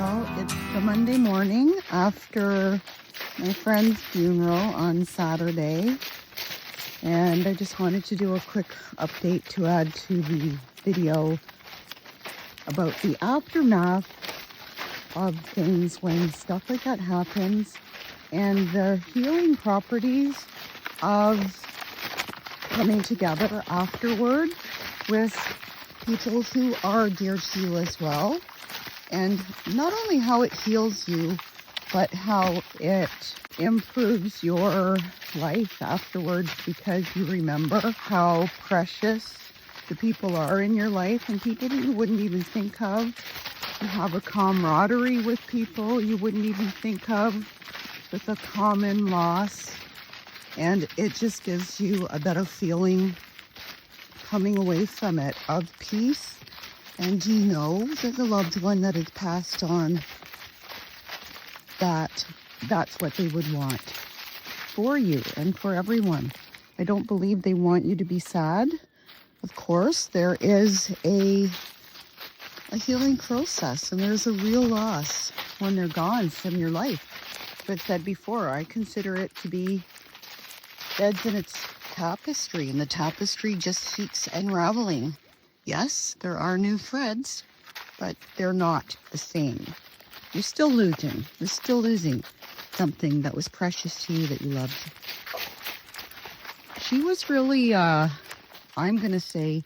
Well, it's the Monday morning after my friend's funeral on Saturday, and I just wanted to do a quick update to add to the video about the aftermath of things when stuff like that happens and the healing properties of coming together afterward with people who are dear to you as well. And not only how it heals you, but how it improves your life afterwards, because you remember how precious the people are in your life and people that you wouldn't even think of. You have a camaraderie with people you wouldn't even think of, with a common loss. And it just gives you a better feeling coming away from it of peace. And you know that the loved one that has passed on, that's what they would want for you and for everyone. I don't believe they want you to be sad. Of course, there is a healing process, and there's a real loss when they're gone from your life. But I've said before, I consider it to be beds in its tapestry, and the tapestry just keeps unraveling. Yes, there are new threads, but they're not the same. You're still losing. You're still losing something that was precious to you, that you loved. She was really, I'm going to say,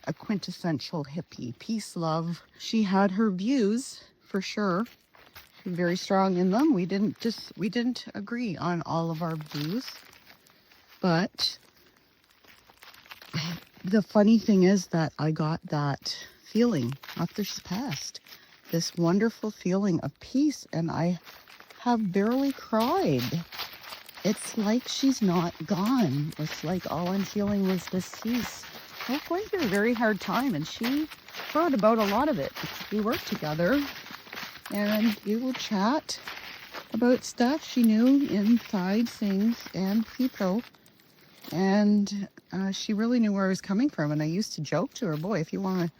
a quintessential hippie. Peace, love. She had her views, for sure. Very strong in them. We didn't agree on all of our views. But the funny thing is that I got that feeling after she passed. This wonderful feeling of peace, and I have barely cried. It's like she's not gone. It's like all I'm feeling was this peace. I was going through a very hard time, and she brought about a lot of it. We worked together, and we would chat about stuff she knew inside things and people. And she really knew where I was coming from. And I used to joke to her, boy, if you want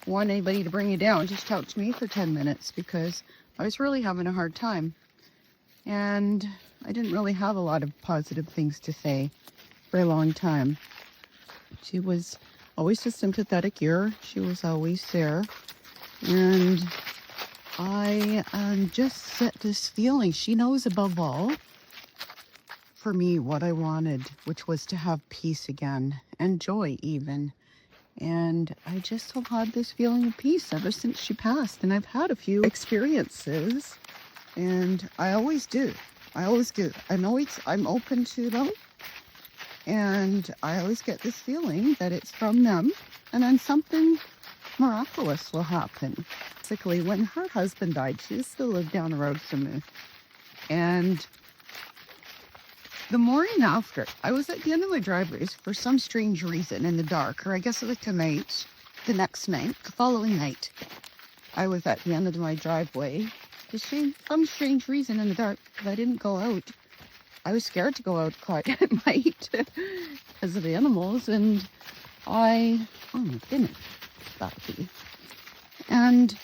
anybody to bring you down, just talk to me for 10 minutes, because I was really having a hard time. And I didn't really have a lot of positive things to say for a long time. She was always a sympathetic ear. She was always there. And I just get this feeling, she knows above all, for me, what I wanted, which was to have peace again, and joy even. And I just have had this feeling of peace ever since she passed. And I've had a few experiences, and I always do. I'm open to them. And I always get this feeling that it's from them, and then something miraculous will happen. Basically, when her husband died, she used to live down the road from me. And the morning after, I was at the end of my driveway for some strange reason in the dark, or I guess it was the following night. I was at the end of my driveway for some strange reason in the dark, because I didn't go out. I was scared to go out quiet at night because of the animals, and oh my goodness, Buffy. And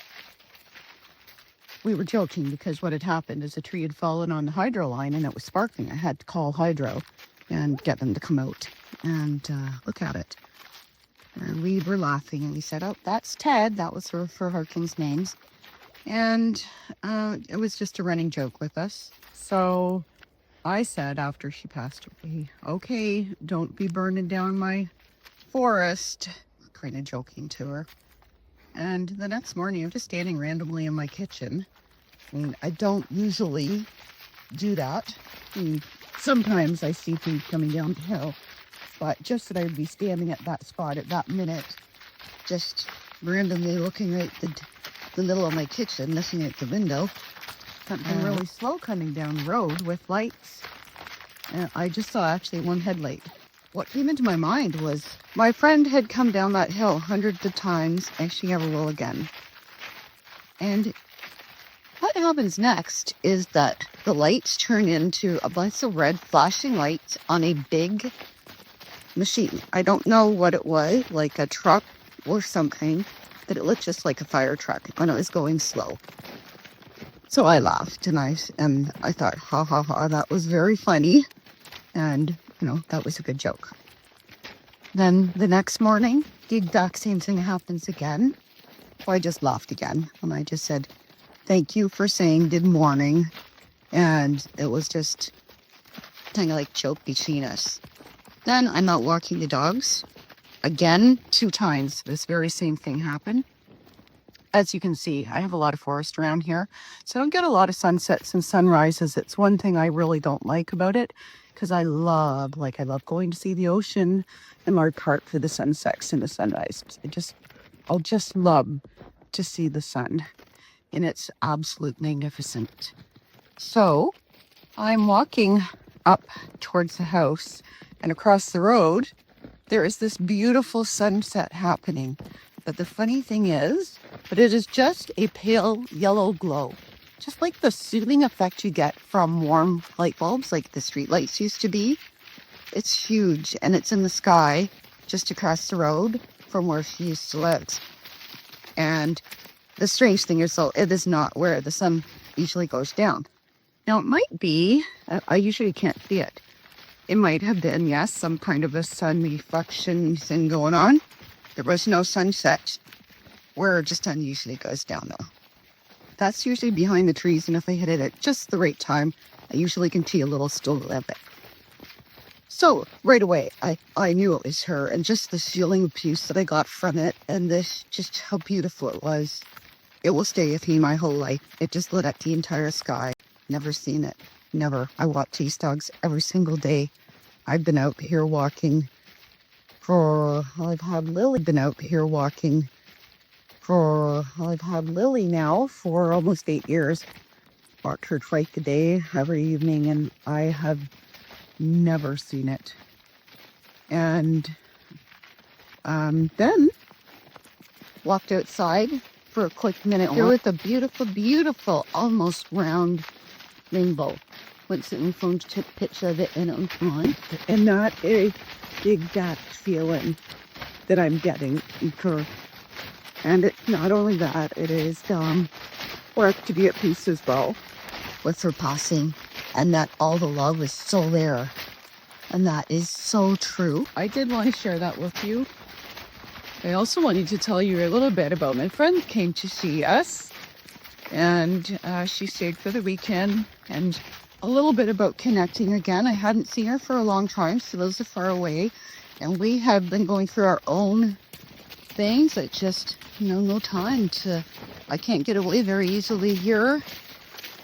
we were joking because what had happened is a tree had fallen on the hydro line and it was sparking. I had to call hydro and get them to come out and look at it. And we were laughing, and we said, oh, that's Ted. That was for Harkin's names. And it was just a running joke with us. So I said after she passed away, okay, don't be burning down my forest. Kind of joking to her. And the next morning, I'm just standing randomly in my kitchen. And I don't usually do that. Sometimes I see things coming down the hill. But just that I would be standing at that spot at that minute, just randomly looking at the middle of my kitchen, looking at the window. Something really slow coming down the road with lights. And I just saw actually one headlight. What came into my mind was my friend had come down that hill hundreds of times, and she never will again. And what happens next is that the lights turn into a bunch of red flashing lights on a big machine. I don't know what it was, like a truck or something, but it looked just like a fire truck when it was going slow. So I laughed and I thought, ha ha ha, that was very funny. And, that was a good joke. Then the next morning, the exact same thing happens again. So I just laughed again. And I just said, thank you for saying good morning. And it was just kind of like joke between us. Then I'm out walking the dogs. Again, 2 times, this very same thing happened. As you can see, I have a lot of forest around here, so I don't get a lot of sunsets and sunrises. It's one thing I really don't like about it, because I love going to see the ocean and large part for the sunsets and the sunrise. I'll just love to see the sun in its absolute magnificent. So I'm walking up towards the house, and across the road, there is this beautiful sunset happening. But the funny thing is, but it is just a pale yellow glow, just like the soothing effect you get from warm light bulbs, like the street lights used to be. It's huge, and it's in the sky just across the road from where she used to live. And the strange thing is, though, it is not where the sun usually goes down. Now, it might be, I usually can't see it. It might have been, yes, some kind of a sun reflection thing going on. There was no sunset where just sun usually goes down, though. That's usually behind the trees, and if I hit it at just the right time, I usually can see a little still of it. So right away, I knew it was her, and just the feeling of peace that I got from it, and just how beautiful it was. It will stay with me my whole life. It just lit up the entire sky. Never seen it. Never. I walk these dogs every single day. I've been out here walking I've had Lily now for almost 8 years. Walked her twice a day, every evening, and I have never seen it. And then walked outside for a quick minute here with a beautiful, beautiful, almost round rainbow. Went sitting in the phone to take a picture of it, and it was fine. And that is the exact feeling that I'm getting from her. And it's not only that, it is for us to be at peace as well with her passing, and that all the love is still there. And that is so true. I did want to share that with you. I also wanted to tell you a little bit about my friend who came to see us, and she stayed for the weekend, and a little bit about connecting again. I hadn't seen her for a long time. She lives far away, and we have been going through our own things. It's just, no time to, I can't get away very easily here.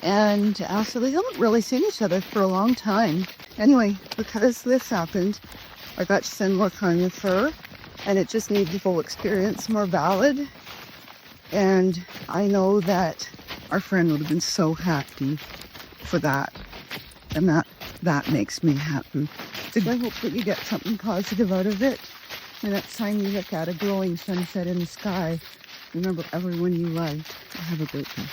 And so we haven't really seen each other for a long time. Anyway, because this happened, I got to spend more time with her, and it just made the full experience more valid. And I know that our friend would have been so happy for that, and that makes me happy. So I hope that you get something positive out of it. The next time you look at a glowing sunset in the sky, remember everyone you loved. Have a great day.